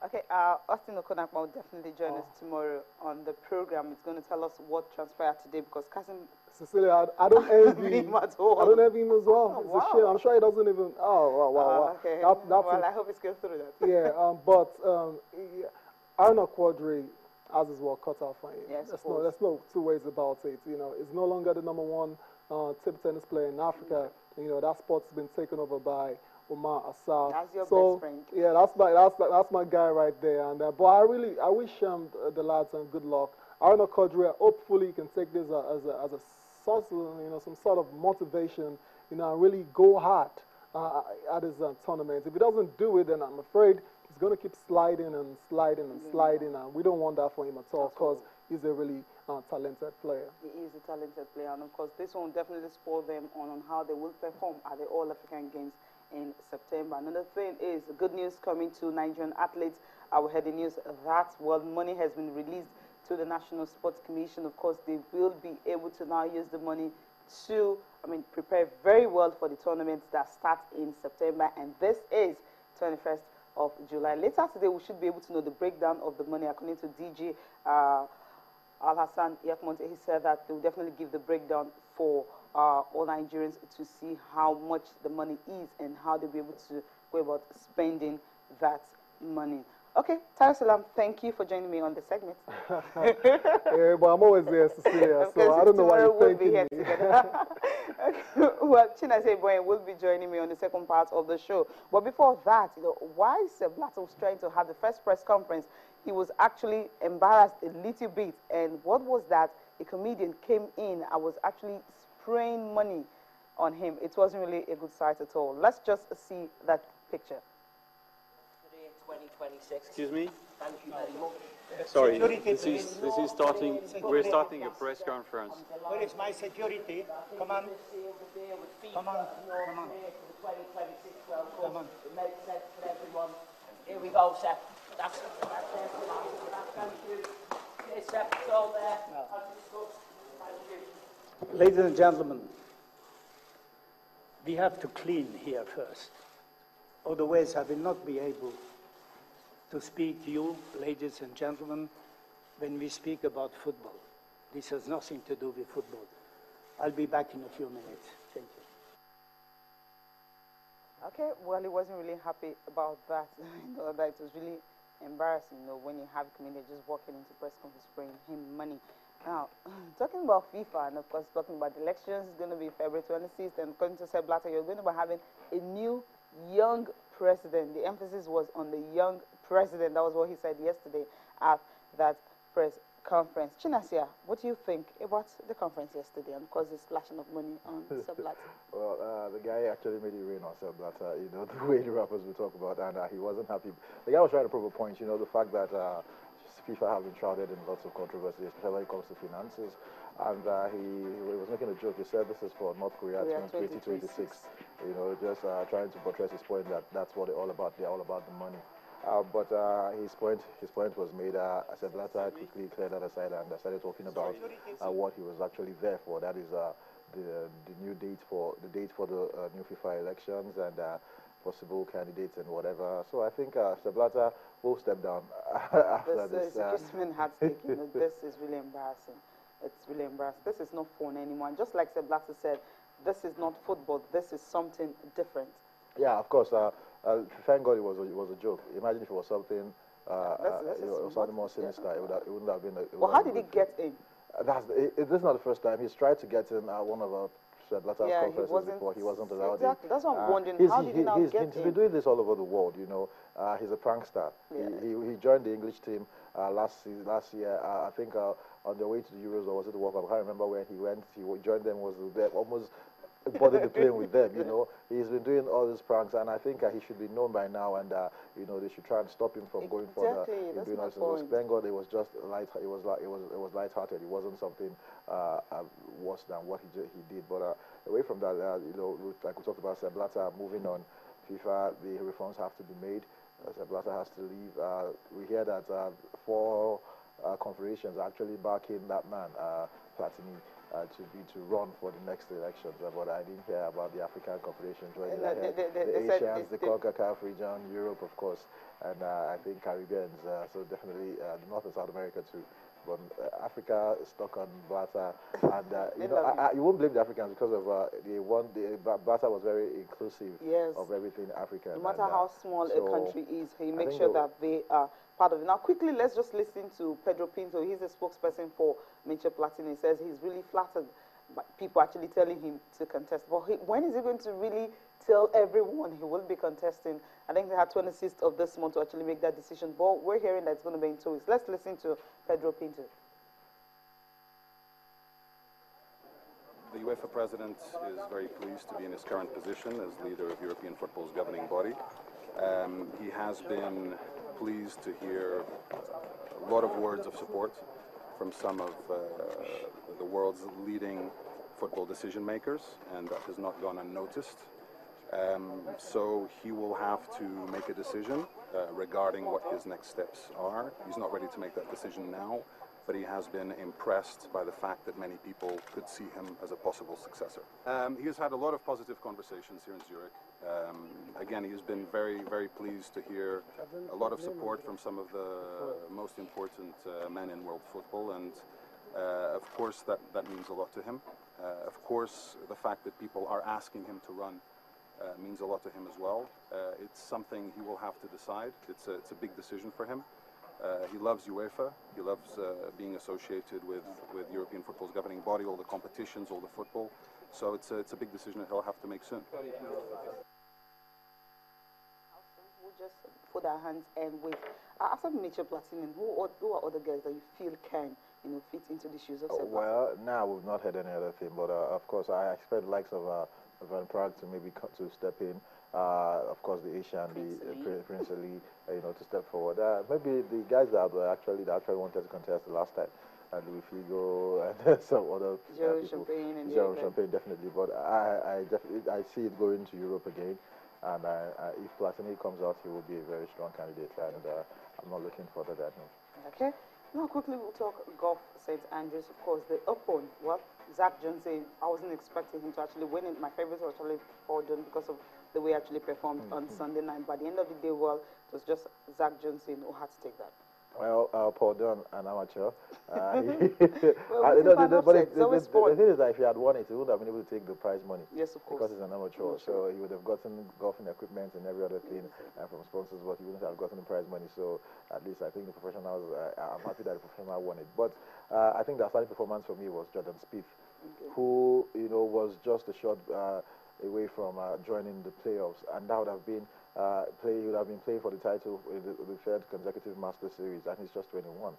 Okay, Austin Okonakma will definitely join us tomorrow on the program. It's going to tell us what transpired today because Kasim Cecilia, I don't envy him at all. I don't envy him as well. Oh, It's wow. a shame. I'm sure he doesn't even. Oh, wow, wow, wow. Okay. That's Well, I hope it's going through that. yeah, yeah, Arnold Quadri has his work cut out for him. Yes, There's no two ways about it. He's no longer the number one table tennis player in Africa. That spot's been taken over by Omar Assar. That's your So best friend. yeah, that's my guy right there. And but I wish the lads good luck. Arnold Quadri, hopefully, can take this as a source of, some sort of motivation, and really go hard at his tournament. If he doesn't do it, then I'm afraid he's going to keep sliding and sliding and sliding, and we don't want that for him at all because he's a really talented player. He is a talented player, and of course, this one will definitely spoil them on how they will perform at the All-African Games in September. Another thing is good news coming to Nigerian athletes. We heard the news that world money has been released to the National Sports Commission. Of course, they will be able to now use the money to, prepare very well for the tournaments that start in September, and this is 21st of July. Later today, we should be able to know the breakdown of the money. According to DG Al-Hassan Yakmonte, he said that they will definitely give the breakdown for all Nigerians to see how much the money is and how they'll be able to go about spending that money. Okay, Tarisalam, thank you for joining me on the segment. Yeah, but I'm always there, Cecilia, so I don't know why you're thanking me. Okay. Well, Chinase Boyen will be joining me on the second part of the show. But before that, why Sepp Blatter was trying to have the first press conference, he was actually embarrassed a little bit. And what was that? A comedian came in and was actually spraying money on him. It wasn't really a good sight at all. Let's just see that picture. 2026. Excuse me? Thank you very much. Sorry, Security, this is starting, we're starting a press conference. Where is my security? Come on. Come on. Come on. Come on. It makes sense for everyone. Here we go, Seth. That's everyone. Thank you. Here's Seth. It's all there. Thank you. Ladies and gentlemen, we have to clean here first. Otherwise, I will not be able to speak to you, ladies and gentlemen, when we speak about football. This has nothing to do with football. I'll be back in a few minutes. Thank you. Okay, well, he wasn't really happy about that. That it was really embarrassing, when you have a comedian just walking into press conference spraying him money. Now, talking about FIFA and, of course, talking about the elections, it's going to be February 26th, and according to Sepp Blatter, you're going to be having a new young president. The emphasis was on the young president. That was what he said yesterday at that press conference. Chinasia, what do you think about the conference yesterday and, of course, the splashing of money on Sepp Blatter? Well, the guy actually made it rain on Sepp Blatter, the way the rappers will talk about, and he wasn't happy. The guy was trying to prove a point, the fact that FIFA have been shrouded in lots of controversy, especially when it comes to finances. And he was making a joke. He said this is for North Korea 2026. Just trying to buttress his point that that's what they're all about. They're all about the money. But his point was made. Sepp Blatter quickly cleared that aside and started talking about what he was actually there for. That is the new date for the new FIFA elections and possible candidates and whatever. So I think Sepp Blatter will step down after this. This is really embarrassing. It's really embarrassing. This is not fun anymore. And just like Sepp Blatter said, this is not football. This is something different. Yeah, of course. Thank God it was a joke. Imagine if it was something something more sinister. It wouldn't have been. Well, how did he get in? This is not the first time. He's tried to get in one of our Sepp Blatter's conferences before. He wasn't allowed. Exactly. That's what I'm wondering. How did he now get in? He's been doing this all over the world. He's a prankster. Yeah. He joined the English team last year. I think on the way to the Euros, or was it the World Cup? I can't remember where he went. He joined them. Was there almost bothered the plane with them. He's been doing all these pranks, and I think he should be known by now. And they should try and stop him from going further. Doing thank God it was just light. It was light-hearted. It wasn't something worse than what he did. But away from that, like we talked about, Sepp Blatter moving on. FIFA, the reforms have to be made. Sepp Blatter has to leave. We hear that 4 confederations actually backing that man, Platini. to run for the next elections. But I didn't hear about the African Confederation joining. No, I heard they the said Asians, the CONCACAF region, Europe, of course, and I think Caribbeans. So definitely North and South America too. But Africa is stuck on Blatter, and you know, you won't blame the Africans because of Blatter was very inclusive of everything African. No matter how small a country is, he makes sure that they are part of it. Now, quickly, let's just listen to Pedro Pinto. He's a spokesperson for Michel Platini. He says he's really flattered by people actually telling him to contest. But when is he going to really tell everyone he will be contesting? I think they had 26th of this month to actually make that decision. But we're hearing that it's going to be in 2 weeks. Let's listen to Pedro Pinto. The UEFA president is very pleased to be in his current position as leader of European football's governing body. He has been pleased to hear a lot of words of support from some of the world's leading football decision makers, and that has not gone unnoticed. So he will have to make a decision regarding what his next steps are. He's not ready to make that decision now, but he has been impressed by the fact that many people could see him as a possible successor. He has had a lot of positive conversations here in Zurich. Again, he has been very, very pleased to hear a lot of support from some of the most important men in world football, and of course that means a lot to him. Of course, the fact that people are asking him to run means a lot to him as well. It's something he will have to decide. It's a big decision for him. He loves UEFA. He loves being associated with European football's governing body, all the competitions, all the football. So it's a big decision that he'll have to make soon. We'll just put our hands and wait. After Michel Platini, who are other guys that you feel can, fit into the shoes of Sepp Blatter? Well, now we've not heard any other thing, but of course I expect the likes of Van Praag to maybe to step in. Of course, the Asian, the Prince Ali, to step forward. Maybe the guys that actually wanted to contest the last time, and Louis Figo and some other Jerome Champagne and Jerome Champagne, definitely. But I see it going to Europe again, and if Platini comes out, he will be a very strong candidate, and I'm not looking further than him. Okay. Now, quickly, we'll talk golf, St. Andrews. Of course, the Open. Well, Zach Johnson, I wasn't expecting him to actually win it. My favorite was actually Paul John because of the way he actually performed on Sunday night. By the end of the day, well, it was just Zach Johnson who had to take that. Well, Paul Dunn, an amateur. Well, the thing is that if he had won it, he would have been able to take the prize money. Yes, of course. Because he's an amateur, so he would have gotten golfing equipment and every other thing from sponsors, but he wouldn't have gotten the prize money. So at least I think the professionals, I'm happy that the professional won it. But I think the starting performance for me was Jordan Spieth, who was just a shot away from joining the playoffs, and that would have been he would have been playing for the title in the third consecutive Masters Series, and he's just 21.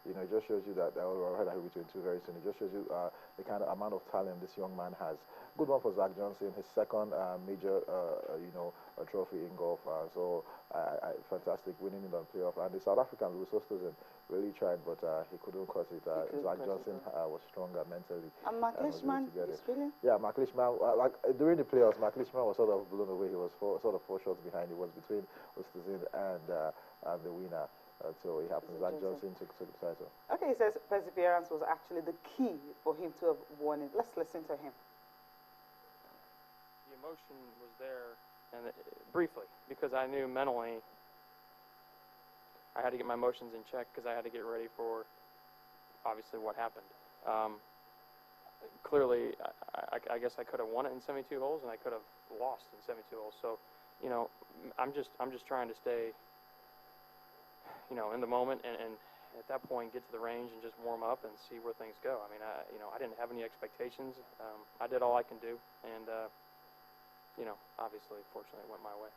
It just shows you that he'll be 22 very soon. It just shows you the kind of amount of talent this young man has. Good one for Zach Johnson, his second major, trophy in golf. So fantastic, winning in the playoff. And the South African Louis Oosthuizen really tried, but he couldn't cut it. Zach Johnson was stronger mentally. And Mark Leishman, Australian? Yeah, Mark Leishman. During the playoffs, Mark Leishman was sort of blown away. He was sort of 4 shots behind. He was between Oosthuizen and the winner. So it happens. Zach Johnson took the title. Okay, he says perseverance was actually the key for him to have won it. Let's listen to him. The emotion was there, and briefly, because I knew mentally I had to get my emotions in check because I had to get ready for, obviously, what happened. Clearly, I guess I could have won it in 72 holes, and I could have lost in 72 holes. So, I'm just trying to stay, in the moment, and at that point get to the range and just warm up and see where things go. I mean, I didn't have any expectations. I did all I can do, and obviously, fortunately, it went my way.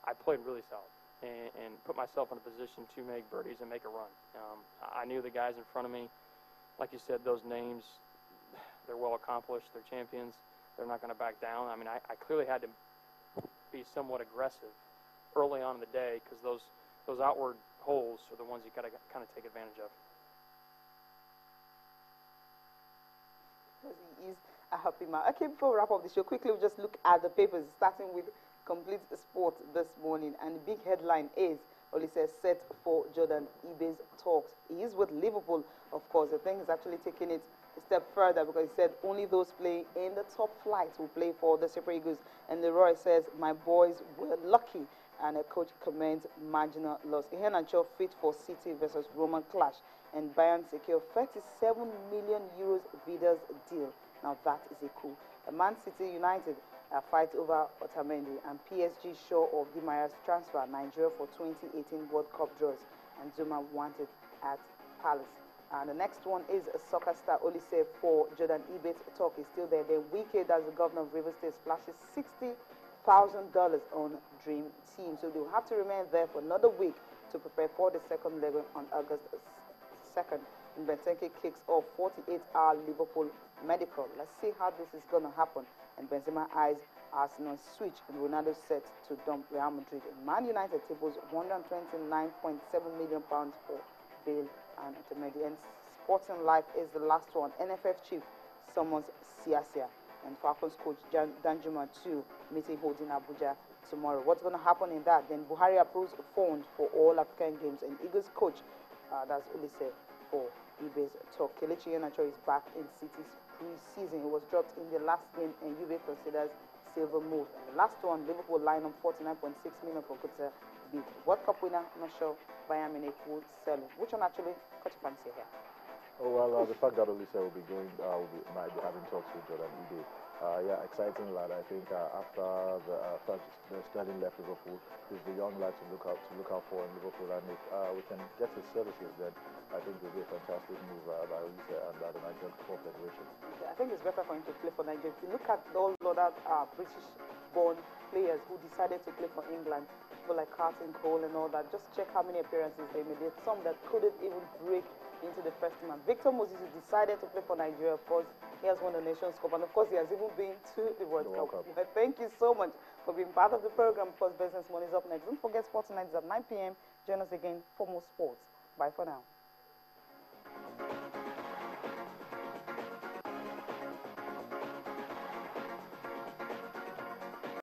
I played really solid and put myself in a position to make birdies and make a run. I knew the guys in front of me, like you said, those names, they're well accomplished, they're champions, they're not going to back down. I mean, I clearly had to be somewhat aggressive early on in the day because those outward holes are the ones you got to kind of take advantage of. He is a happy man. Okay, before we wrap up the show, quickly we'll just look at the papers, starting with Complete Sport this morning. And the big headline is, Olise set for Jordan Ibe's talks. He is with Liverpool, of course. I think he's actually taking it a step further because he said only those playing in the top flight will play for the Super Eagles. And Leroy says, my boys were lucky. And the coach commends marginal loss. Iheanacho fit for City versus Roma clash. And Bayern secure 37 million euros Vida's deal. Now that is a coup. Man City United fight over Otamendi, and PSG sure of Di Maria's transfer. Nigeria for 2018 World Cup draws, and Zuma wanted at Palace. And the next one is a soccer star Olise for Jordan Ibe's talk is still there. Then Wike, that's the governor of Rivers State, splashes $60,000 on Dream Team. So they'll have to remain there for another week to prepare for the second leg on August 2nd. And Benteke kicks off 48-hour Liverpool medical. Let's see how this is going to happen. And Benzema eyes Arsenal switch, and Ronaldo set to dump Real Madrid. And Man United tables £129.7 million for Bale and Otamendi. And Sporting Life is the last one. NFF chief summons Siasia, and Falcons coach Danjuma to meeting held in Abuja tomorrow. What's going to happen in that? Then Buhari approves a fund for all African games, and Eagles coach, that's Olise for Ibe's talk. Kelechi Iheanacho is back in City's pre-season. He was dropped in the last game, and Juve considers silver move. And the last one, Liverpool line up 49.6 million for Kutsa bid. World Cup winner, not sure Bayern Munich will sell it. Which one actually caught your fancy here? Oh, well, the fact that Olise will be going, might be having talks with Jordan Ibe. Yeah, exciting lad. I think after the Sterling left Liverpool, he's the young lad to look out for in Liverpool. And if we can get his services, then I think it will be a fantastic move by Olise and the Nigerian Football Federation. Okay, I think it's better for him to play for Nigeria. If you look at all other British-born players who decided to play for England, people like Carlton Cole and all that, just check how many appearances they made. There's some that couldn't even break into the first team. And Victor Moses, who decided to play for Nigeria, of course, he has won the Nations Cup, and of course, he has even been to the World Cup. But thank you so much for being part of the program. Of course, Business Money is up next. Don't forget, Sports Night is at 9 p.m. Join us again for more sports. Bye for now.